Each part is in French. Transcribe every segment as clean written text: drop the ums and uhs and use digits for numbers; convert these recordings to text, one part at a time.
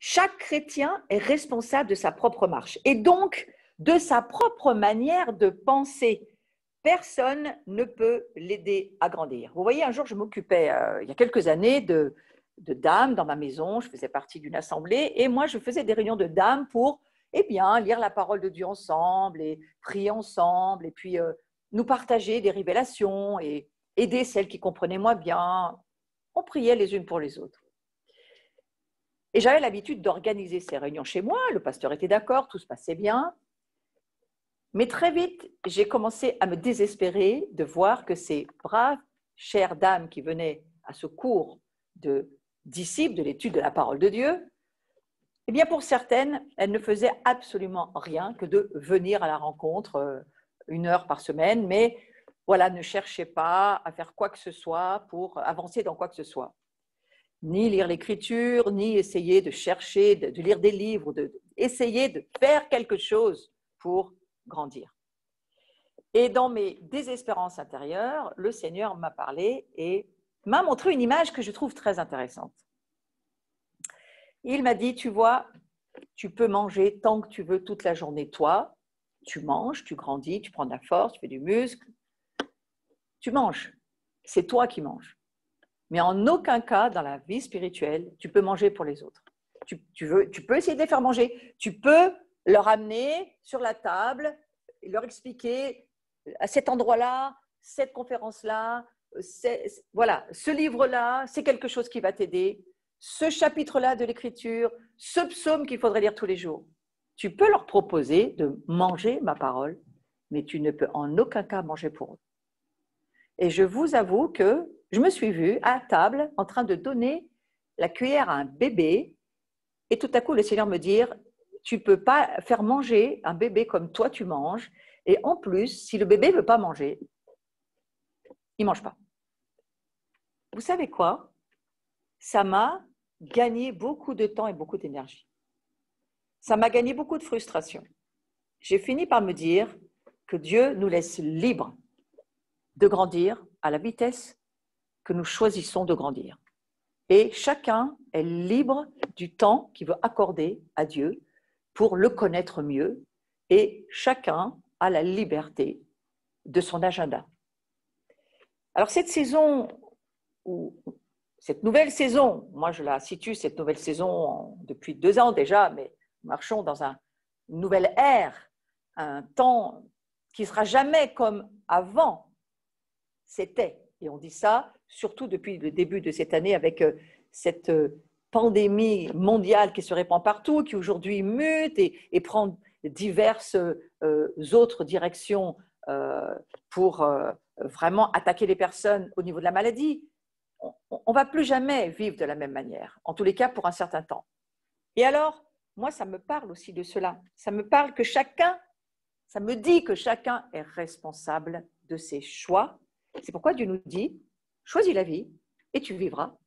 Chaque chrétien est responsable de sa propre marche et donc de sa propre manière de penser. Personne ne peut l'aider à grandir. Vous voyez, un jour, je m'occupais, il y a quelques années, de dames dans ma maison. Je faisais partie d'une assemblée et moi, je faisais des réunions de dames pour lire la parole de Dieu ensemble et prier ensemble et puis nous partager des révélations et aider celles qui comprenaient moins bien. On priait les unes pour les autres. Et j'avais l'habitude d'organiser ces réunions chez moi. Le pasteur était d'accord, tout se passait bien. Mais très vite, j'ai commencé à me désespérer de voir que ces braves, chères dames qui venaient à ce cours de disciples de l'étude de la parole de Dieu, eh bien pour certaines, elles ne faisaient absolument rien que de venir à la rencontre 1 heure par semaine, mais voilà, ne cherchaient pas à faire quoi que ce soit pour avancer dans quoi que ce soit. Ni lire l'écriture, ni essayer de chercher, de lire des livres, essayer de faire quelque chose pour grandir. Et dans mes désespérances intérieures, le Seigneur m'a parlé et m'a montré une image que je trouve très intéressante. Il m'a dit, tu vois, tu peux manger tant que tu veux toute la journée, toi, tu manges, tu grandis, tu prends de la force, tu fais du muscle, tu manges, c'est toi qui manges. Mais en aucun cas, dans la vie spirituelle, tu peux manger pour les autres. Tu peux essayer de les faire manger. Tu peux leur amener sur la table, leur expliquer à cet endroit-là, cette conférence-là, voilà, ce livre-là, c'est quelque chose qui va t'aider. Ce chapitre-là de l'écriture, ce psaume qu'il faudrait lire tous les jours. Tu peux leur proposer de manger ma parole, mais tu ne peux en aucun cas manger pour eux. Et je vous avoue que je me suis vue à table en train de donner la cuillère à un bébé et tout à coup le Seigneur me dit, tu ne peux pas faire manger un bébé comme toi tu manges et en plus, si le bébé ne veut pas manger, il ne mange pas. Vous savez quoi? Ça m'a gagné beaucoup de temps et beaucoup d'énergie. Ça m'a gagné beaucoup de frustration. J'ai fini par me dire que Dieu nous laisse libres de grandir à la vitesse que nous choisissons de grandir. Et chacun est libre du temps qu'il veut accorder à Dieu pour le connaître mieux et chacun a la liberté de son agenda. Alors cette saison, ou cette nouvelle saison, moi je la situe cette nouvelle saison depuis 2 ans déjà, mais nous marchons dans une nouvelle ère, un temps qui ne sera jamais comme avant c'était. Et on dit ça surtout depuis le début de cette année avec cette pandémie mondiale qui se répand partout, qui aujourd'hui mute et prend diverses autres directions pour vraiment attaquer les personnes au niveau de la maladie. On ne va plus jamais vivre de la même manière, en tous les cas pour un certain temps. Et alors, moi, ça me parle aussi de cela. Ça me parle que chacun, ça me dit que chacun est responsable de ses choix. C'est pourquoi Dieu nous dit, choisis la vie et tu vivras.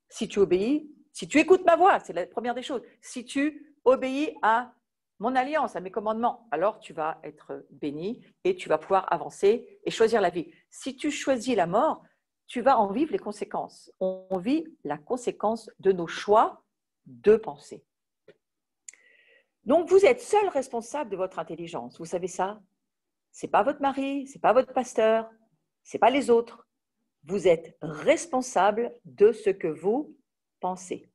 Si tu obéis, si tu écoutes ma voix, c'est la première des choses. Si tu obéis à mon alliance, à mes commandements, alors tu vas être béni et tu vas pouvoir avancer et choisir la vie. Si tu choisis la mort, tu vas en vivre les conséquences. On vit la conséquence de nos choix de pensée. Donc, vous êtes seul responsable de votre intelligence. Vous savez ça? Ce n'est pas votre mari, ce n'est pas votre pasteur, ce n'est pas les autres. Vous êtes responsable de ce que vous pensez.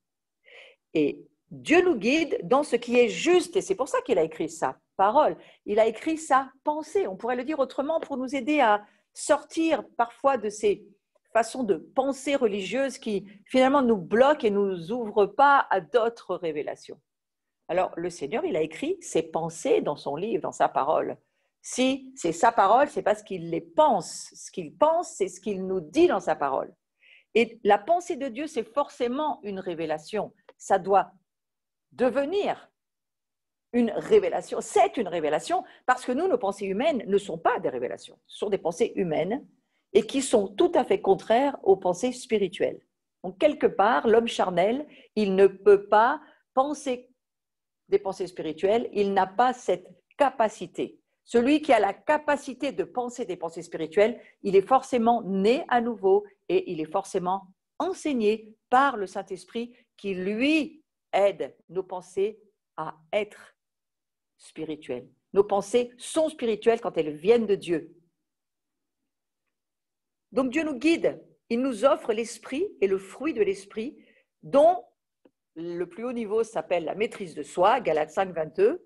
Et Dieu nous guide dans ce qui est juste, et c'est pour ça qu'il a écrit sa parole. Il a écrit sa pensée. On pourrait le dire autrement pour nous aider à sortir parfois de ces façons de penser religieuses qui finalement nous bloquent et ne nous ouvrent pas à d'autres révélations. Alors, le Seigneur, il a écrit ses pensées dans son livre, dans sa parole. Si c'est sa parole, c'est parce qu'il les pense. Ce qu'il pense, c'est ce qu'il nous dit dans sa parole. Et la pensée de Dieu, c'est forcément une révélation. Ça doit devenir une révélation. C'est une révélation parce que nous, nos pensées humaines ne sont pas des révélations. Ce sont des pensées humaines et qui sont tout à fait contraires aux pensées spirituelles. Donc, quelque part, l'homme charnel, il ne peut pas penser des pensées spirituelles, il n'a pas cette capacité. Celui qui a la capacité de penser des pensées spirituelles, il est forcément né à nouveau et il est forcément enseigné par le Saint-Esprit qui, lui, aide nos pensées à être spirituelles. Nos pensées sont spirituelles quand elles viennent de Dieu. Donc Dieu nous guide, il nous offre l'esprit et le fruit de l'esprit dont le plus haut niveau s'appelle la maîtrise de soi, Galates 5, 22,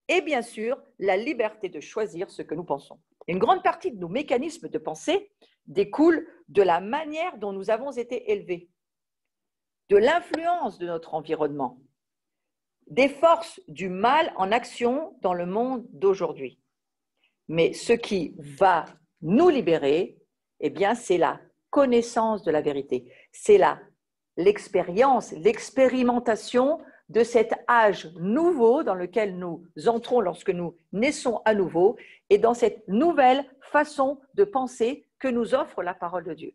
et bien sûr la liberté de choisir ce que nous pensons. Une grande partie de nos mécanismes de pensée découlent de la manière dont nous avons été élevés, de l'influence de notre environnement, des forces du mal en action dans le monde d'aujourd'hui. Mais ce qui va nous libérer, eh bien, c'est la connaissance de la vérité. C'est l'expérience, l'expérimentation de cet âge nouveau dans lequel nous entrons lorsque nous naissons à nouveau et dans cette nouvelle façon de penser que nous offre la parole de Dieu.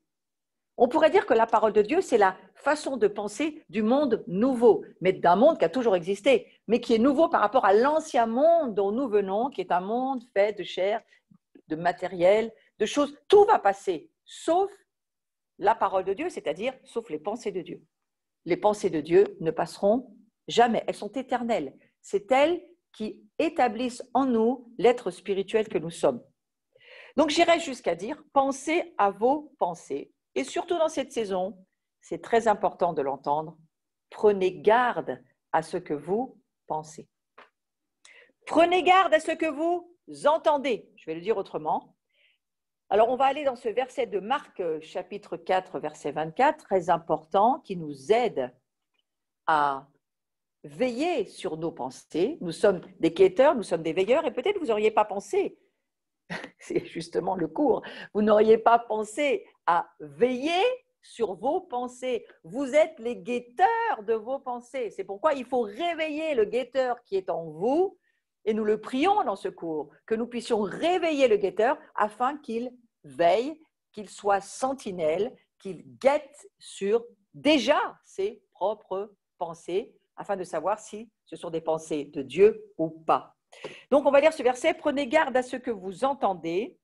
On pourrait dire que la parole de Dieu, c'est la façon de penser du monde nouveau, mais d'un monde qui a toujours existé, mais qui est nouveau par rapport à l'ancien monde dont nous venons, qui est un monde fait de chair, de matériel, de choses. Tout va passer, sauf la parole de Dieu, c'est-à-dire sauf les pensées de Dieu. Les pensées de Dieu ne passeront jamais, elles sont éternelles. C'est elles qui établissent en nous l'être spirituel que nous sommes. Donc j'irais jusqu'à dire, pensez à vos pensées. Et surtout dans cette saison, c'est très important de l'entendre, prenez garde à ce que vous pensez. Prenez garde à ce que vous entendez. Je vais le dire autrement. Alors, on va aller dans ce verset de Marc, chapitre 4, verset 24, très important, qui nous aide à veiller sur nos pensées. Nous sommes des quêteurs, nous sommes des veilleurs, et peut-être vous n'auriez pas pensé, c'est justement le cours, vous n'auriez pas pensé à veiller sur vos pensées. Vous êtes les guetteurs de vos pensées. C'est pourquoi il faut réveiller le guetteur qui est en vous, et nous le prions dans ce cours, que nous puissions réveiller le guetteur afin qu'il veille, qu'il soit sentinelle, qu'il guette sur déjà ses propres pensées, afin de savoir si ce sont des pensées de Dieu ou pas. Donc, on va lire ce verset. Prenez garde à ce que vous entendez.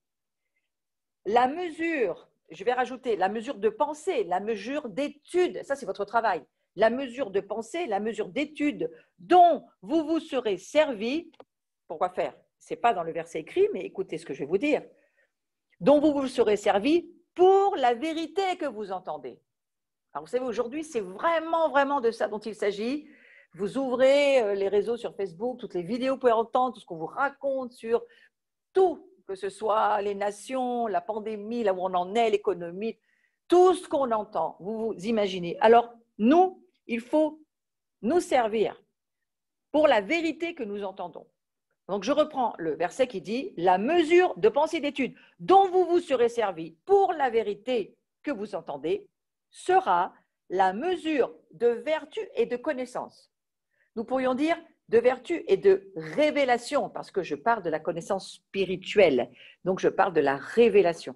La mesure, je vais rajouter la mesure de pensée, la mesure d'étude, ça c'est votre travail. La mesure de pensée, la mesure d'étude dont vous vous serez servi. Pourquoi faire? Ce n'est pas dans le verset écrit, mais écoutez ce que je vais vous dire. Dont vous vous serez servi pour la vérité que vous entendez. Alors, vous savez, aujourd'hui, c'est vraiment de ça dont il s'agit. Vous ouvrez les réseaux sur Facebook, toutes les vidéos que vous pouvez entendre, tout ce qu'on vous raconte sur tout, que ce soit les nations, la pandémie, là où on en est, l'économie, tout ce qu'on entend, vous vous imaginez. Alors, nous, il faut nous servir pour la vérité que nous entendons. Donc, je reprends le verset qui dit « La mesure de pensée d'étude dont vous vous serez servi pour la vérité que vous entendez sera la mesure de vertu et de connaissance. » Nous pourrions dire de vertu et de révélation, parce que je parle de la connaissance spirituelle, donc je parle de la révélation,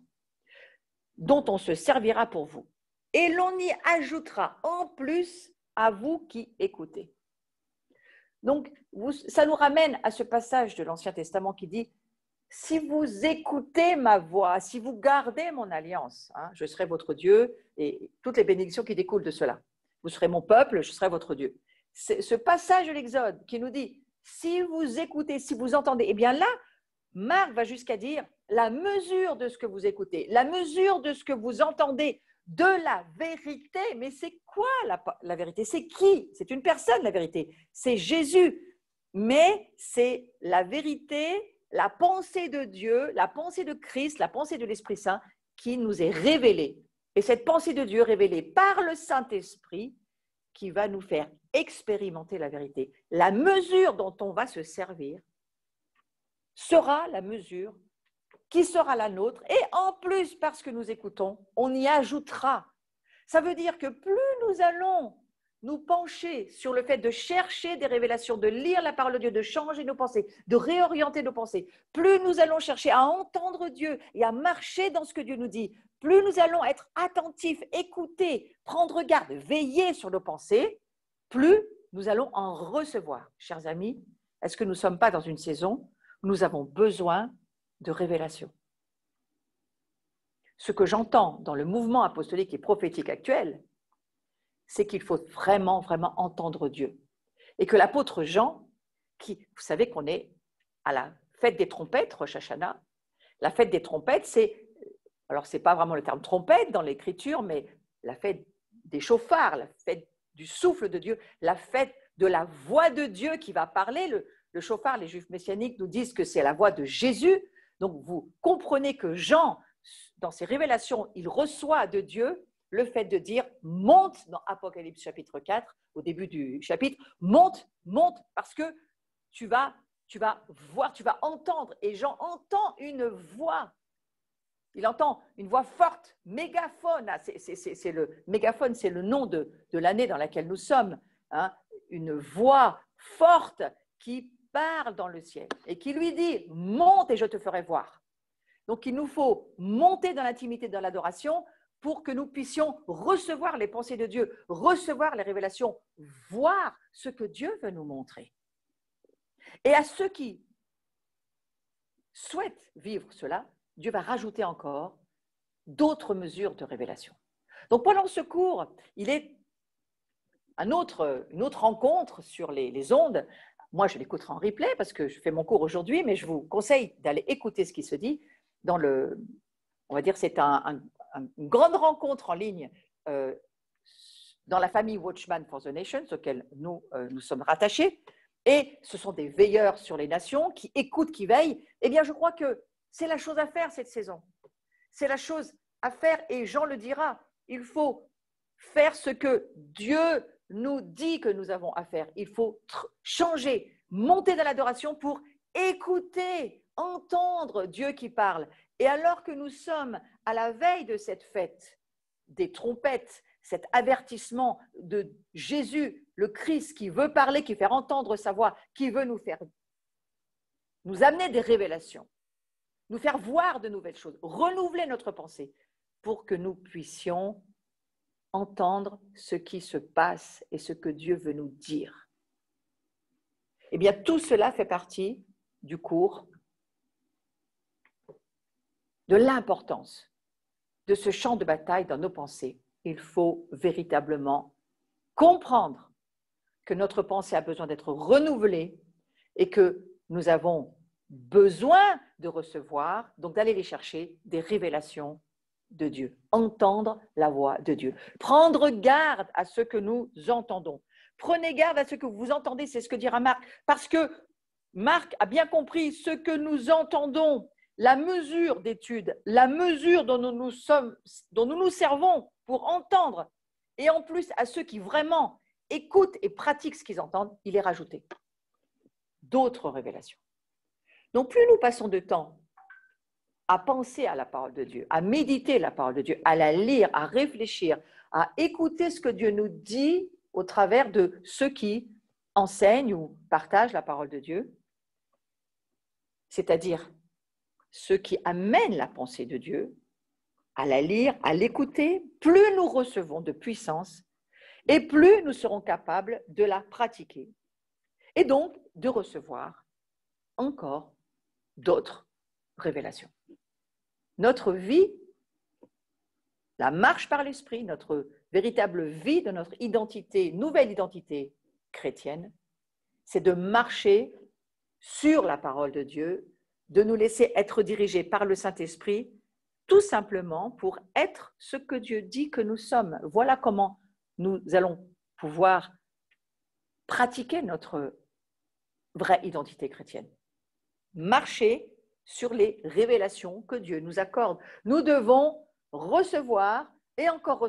dont on se servira pour vous. Et l'on y ajoutera en plus à vous qui écoutez. Donc, ça nous ramène à ce passage de l'Ancien Testament qui dit « Si vous écoutez ma voix, si vous gardez mon alliance, je serai votre Dieu et toutes les bénédictions qui découlent de cela. Vous serez mon peuple, je serai votre Dieu. » C'est ce passage de l'Exode qui nous dit « Si vous écoutez, si vous entendez », eh bien là, Marc va jusqu'à dire la mesure de ce que vous écoutez, la mesure de ce que vous entendez, de la vérité. Mais c'est quoi la vérité? C'est qui? C'est une personne, la vérité. C'est Jésus. Mais c'est la vérité, la pensée de Dieu, la pensée de Christ, la pensée de l'Esprit Saint qui nous est révélée. Et cette pensée de Dieu révélée par le Saint-Esprit qui va nous faire expérimenter la vérité. La mesure dont on va se servir sera la mesure qui sera la nôtre. Et en plus, parce que nous écoutons, on y ajoutera. Ça veut dire que plus nous allons nous pencher sur le fait de chercher des révélations, de lire la parole de Dieu, de changer nos pensées, de réorienter nos pensées, plus nous allons chercher à entendre Dieu et à marcher dans ce que Dieu nous dit, plus nous allons être attentifs, écouter, prendre garde, veiller sur nos pensées, plus nous allons en recevoir. Chers amis, est-ce que nous ne sommes pas dans une saison où nous avons besoin de révélation? Ce que j'entends dans le mouvement apostolique et prophétique actuel, c'est qu'il faut vraiment, vraiment entendre Dieu. Et que l'apôtre Jean, vous savez qu'on est à la fête des trompettes, Rosh Hashanah. La fête des trompettes, alors ce n'est pas vraiment le terme trompette dans l'écriture, mais la fête des chauffards, la fête du souffle de Dieu, la fête de la voix de Dieu qui va parler. Le chauffard, les Juifs messianiques nous disent que c'est la voix de Jésus. Donc vous comprenez que Jean, dans ses révélations, il reçoit de Dieu le fait de dire « monte » dans Apocalypse chapitre 4, au début du chapitre, « monte, monte » parce que tu vas voir, tu vas entendre. Et Jean entend une voix. Il entend une voix forte, mégaphone. Mégaphone, c'est le nom de l'année dans laquelle nous sommes. Hein, une voix forte qui parle dans le ciel et qui lui dit « monte et je te ferai voir ». Donc, il nous faut monter dans l'intimité, dans l'adoration pour que nous puissions recevoir les pensées de Dieu, recevoir les révélations, voir ce que Dieu veut nous montrer. Et à ceux qui souhaitent vivre cela, Dieu va rajouter encore d'autres mesures de révélation. Donc, pendant ce cours, il est une autre rencontre sur les ondes. Moi, je l'écouterai en replay parce que je fais mon cours aujourd'hui, mais je vous conseille d'aller écouter ce qui se dit on va dire, c'est une grande rencontre en ligne dans la famille Watchman for the Nations, auquel nous sommes rattachés. Et ce sont des veilleurs sur les nations qui écoutent, qui veillent. Eh bien, je crois que c'est la chose à faire cette saison. C'est la chose à faire et Jean le dira. Il faut faire ce que Dieu nous dit que nous avons à faire. Il faut changer, monter dans l'adoration pour écouter, entendre Dieu qui parle. Et alors que nous sommes à la veille de cette fête des trompettes, cet avertissement de Jésus, le Christ qui veut parler, qui fait entendre sa voix, qui veut nous amener des révélations, nous faire voir de nouvelles choses, renouveler notre pensée pour que nous puissions entendre ce qui se passe et ce que Dieu veut nous dire. Eh bien, tout cela fait partie du cours de l'importance de ce champ de bataille dans nos pensées. Il faut véritablement comprendre que notre pensée a besoin d'être renouvelée et que nous avons besoin de recevoir, donc d'aller les chercher, des révélations de Dieu, entendre la voix de Dieu. Prendre garde à ce que nous entendons. Prenez garde à ce que vous entendez, c'est ce que dira Marc, parce que Marc a bien compris ce que nous entendons, la mesure d'étude, la mesure dont nous nous servons pour entendre, et en plus à ceux qui vraiment écoutent et pratiquent ce qu'ils entendent, il est rajouté d'autres révélations. Donc plus nous passons de temps à penser à la parole de Dieu, à méditer la parole de Dieu, à la lire, à réfléchir, à écouter ce que Dieu nous dit au travers de ceux qui enseignent ou partagent la parole de Dieu, c'est-à-dire ceux qui amènent la pensée de Dieu, à la lire, à l'écouter, plus nous recevons de puissance et plus nous serons capables de la pratiquer et donc de recevoir encore d'autres révélations. Notre vie, la marche par l'esprit, notre véritable vie de notre identité, nouvelle identité chrétienne, c'est de marcher sur la parole de Dieu, de nous laisser être dirigés par le Saint-Esprit, tout simplement pour être ce que Dieu dit que nous sommes. Voilà comment nous allons pouvoir pratiquer notre vraie identité chrétienne. Marcher sur les révélations que Dieu nous accorde. Nous devons recevoir et encore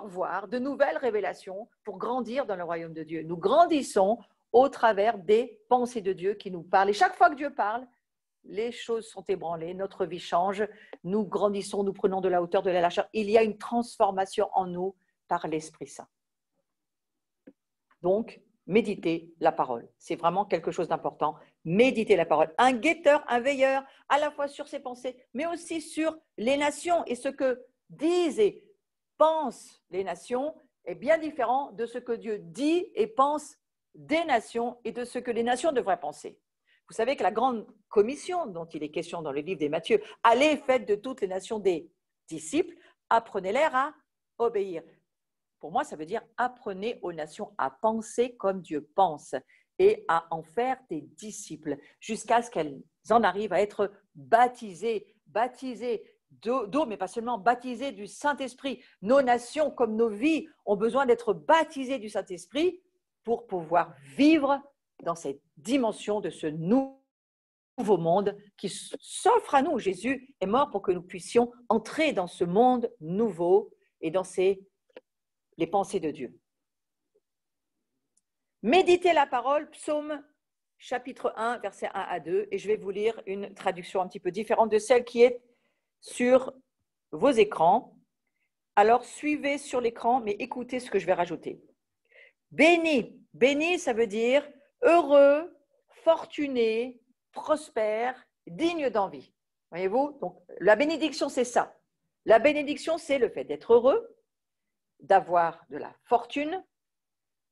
voir de nouvelles révélations pour grandir dans le royaume de Dieu. Nous grandissons au travers des pensées de Dieu qui nous parlent. Et chaque fois que Dieu parle, les choses sont ébranlées, notre vie change, nous grandissons, nous prenons de la hauteur, de la largeur. Il y a une transformation en nous par l'Esprit Saint. Donc, méditer la parole, c'est vraiment quelque chose d'important. Méditer la parole. Un guetteur, un veilleur, à la fois sur ses pensées, mais aussi sur les nations. Et ce que disent et pensent les nations est bien différent de ce que Dieu dit et pense des nations et de ce que les nations devraient penser. Vous savez que la grande commission dont il est question dans le livre des Matthieu, allez, faites de toutes les nations des disciples, apprenez-les à obéir. pour moi, ça veut dire apprenez aux nations à penser comme Dieu pense et à en faire des disciples jusqu'à ce qu'elles en arrivent à être baptisées d'eau, mais pas seulement baptisées du Saint-Esprit. Nos nations, comme nos vies, ont besoin d'être baptisées du Saint-Esprit pour pouvoir vivre dans cette dimension de ce nouveau monde qui s'offre à nous. Jésus est mort pour que nous puissions entrer dans ce monde nouveau et dans les pensées de Dieu. Méditez la parole, psaume chapitre 1, versets 1 à 2, et je vais vous lire une traduction un petit peu différente de celle qui est sur vos écrans. Alors, suivez sur l'écran, mais écoutez ce que je vais rajouter. Béni, béni, ça veut dire heureux, fortuné, prospère, digne d'envie. Voyez-vous? Donc, la bénédiction, c'est ça. La bénédiction, c'est le fait d'être heureux, d'avoir de la fortune,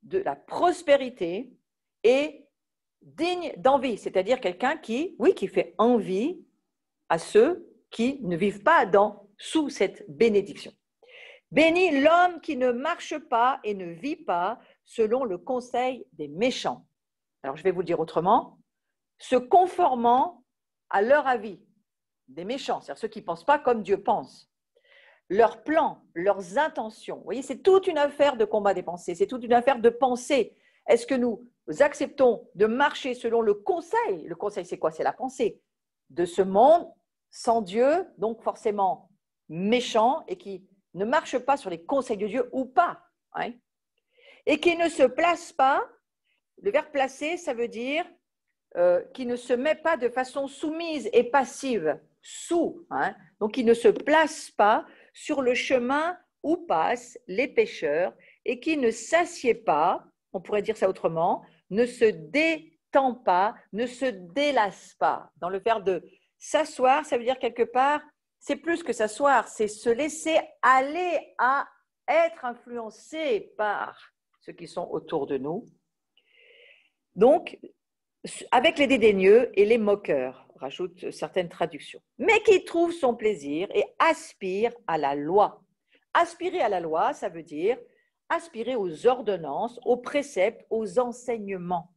de la prospérité et digne d'envie, c'est-à-dire quelqu'un qui fait envie à ceux qui ne vivent pas sous cette bénédiction. Béni l'homme qui ne marche pas et ne vit pas selon le conseil des méchants. Alors, je vais vous le dire autrement, se conformant à leur avis, des méchants, c'est-à-dire ceux qui ne pensent pas comme Dieu pense. Leurs plans, leurs intentions. Vous voyez, c'est toute une affaire de combat des pensées, c'est toute une affaire de pensée. Est-ce que nous acceptons de marcher selon le conseil? Le conseil, c'est quoi? C'est la pensée de ce monde sans Dieu, donc forcément méchant et qui ne marche pas sur les conseils de Dieu ou pas. Hein? Et qui ne se place pas, le verbe placer, ça veut dire qui ne se met pas de façon soumise et passive, hein? Donc qui ne se place pas sur le chemin où passent les pécheurs et qui ne s'assied pas, on pourrait dire ça autrement, ne se détend pas, ne se délasse pas. Dans le verbe de s'asseoir, ça veut dire quelque part, c'est plus que s'asseoir, c'est se laisser aller à être influencé par ceux qui sont autour de nous. Donc, avec les dédaigneux et les moqueurs, rajoute certaines traductions, mais qui trouve son plaisir et aspire à la loi. Aspirer à la loi, ça veut dire aspirer aux ordonnances, aux préceptes, aux enseignements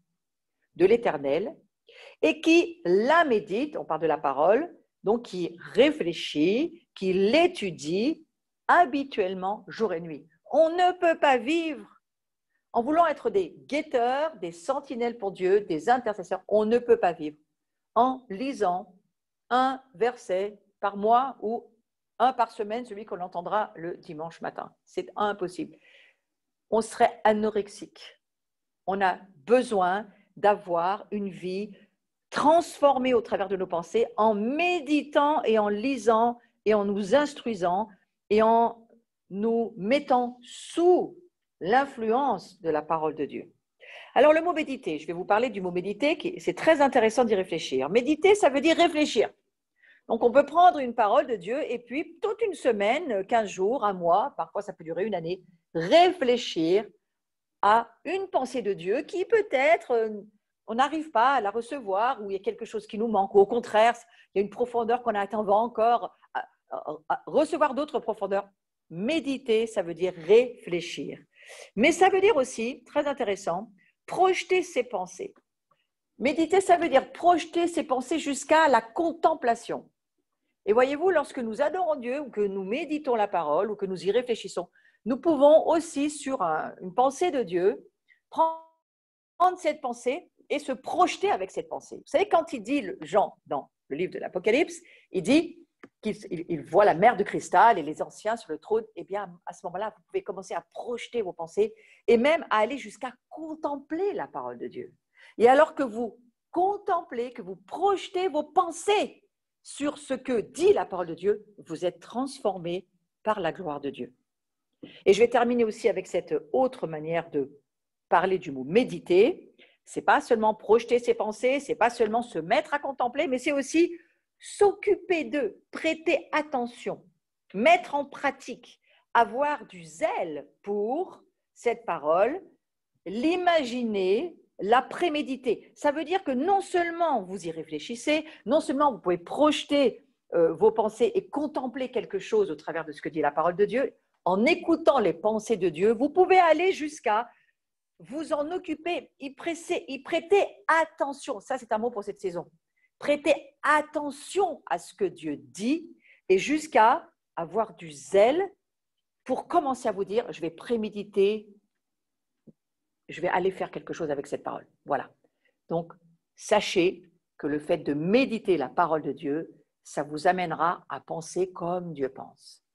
de l'Éternel, et qui la médite, on parle de la parole, donc qui réfléchit, qui l'étudie habituellement jour et nuit. On ne peut pas vivre en voulant être des guetteurs, des sentinelles pour Dieu, des intercesseurs. On ne peut pas vivre en lisant un verset par mois ou un par semaine, celui qu'on entendra le dimanche matin. C'est impossible. On serait anorexique. On a besoin d'avoir une vie transformée au travers de nos pensées en méditant et en lisant et en nous instruisant et en nous mettant sous l'influence de la parole de Dieu. Alors le mot méditer, je vais vous parler du mot méditer, c'est très intéressant d'y réfléchir. Méditer, ça veut dire réfléchir. Donc on peut prendre une parole de Dieu et puis toute une semaine, 15 jours, un mois, parfois ça peut durer une année, réfléchir à une pensée de Dieu qui peut-être, on n'arrive pas à la recevoir ou il y a quelque chose qui nous manque ou au contraire, il y a une profondeur qu'on a atteint, on va encore à recevoir d'autres profondeurs. Méditer, ça veut dire réfléchir. Mais ça veut dire aussi, très intéressant, projeter ses pensées. Méditer, ça veut dire projeter ses pensées jusqu'à la contemplation. Et voyez-vous, lorsque nous adorons Dieu ou que nous méditons la parole ou que nous y réfléchissons, nous pouvons aussi, sur une pensée de Dieu, prendre cette pensée et se projeter avec cette pensée. Vous savez, quand il dit, Jean, dans le livre de l'Apocalypse, il dit qu'il voit la mer de cristal et les anciens sur le trône, eh bien, à ce moment-là, vous pouvez commencer à projeter vos pensées et même à aller jusqu'à contempler la parole de Dieu. Et alors que vous contemplez, que vous projetez vos pensées sur ce que dit la parole de Dieu, vous êtes transformé par la gloire de Dieu. Et je vais terminer aussi avec cette autre manière de parler du mot méditer. Ce n'est pas seulement projeter ses pensées, ce n'est pas seulement se mettre à contempler, mais c'est aussi s'occuper d'eux, prêter attention, mettre en pratique, avoir du zèle pour cette parole, l'imaginer, la préméditer. Ça veut dire que non seulement vous y réfléchissez, non seulement vous pouvez projeter vos pensées et contempler quelque chose au travers de ce que dit la parole de Dieu, en écoutant les pensées de Dieu, vous pouvez aller jusqu'à vous en occuper, y prêter attention. Ça, c'est un mot pour cette saison. Prêtez attention à ce que Dieu dit et jusqu'à avoir du zèle pour commencer à vous dire, je vais préméditer, je vais aller faire quelque chose avec cette parole. Voilà. Donc, sachez que le fait de méditer la parole de Dieu, ça vous amènera à penser comme Dieu pense.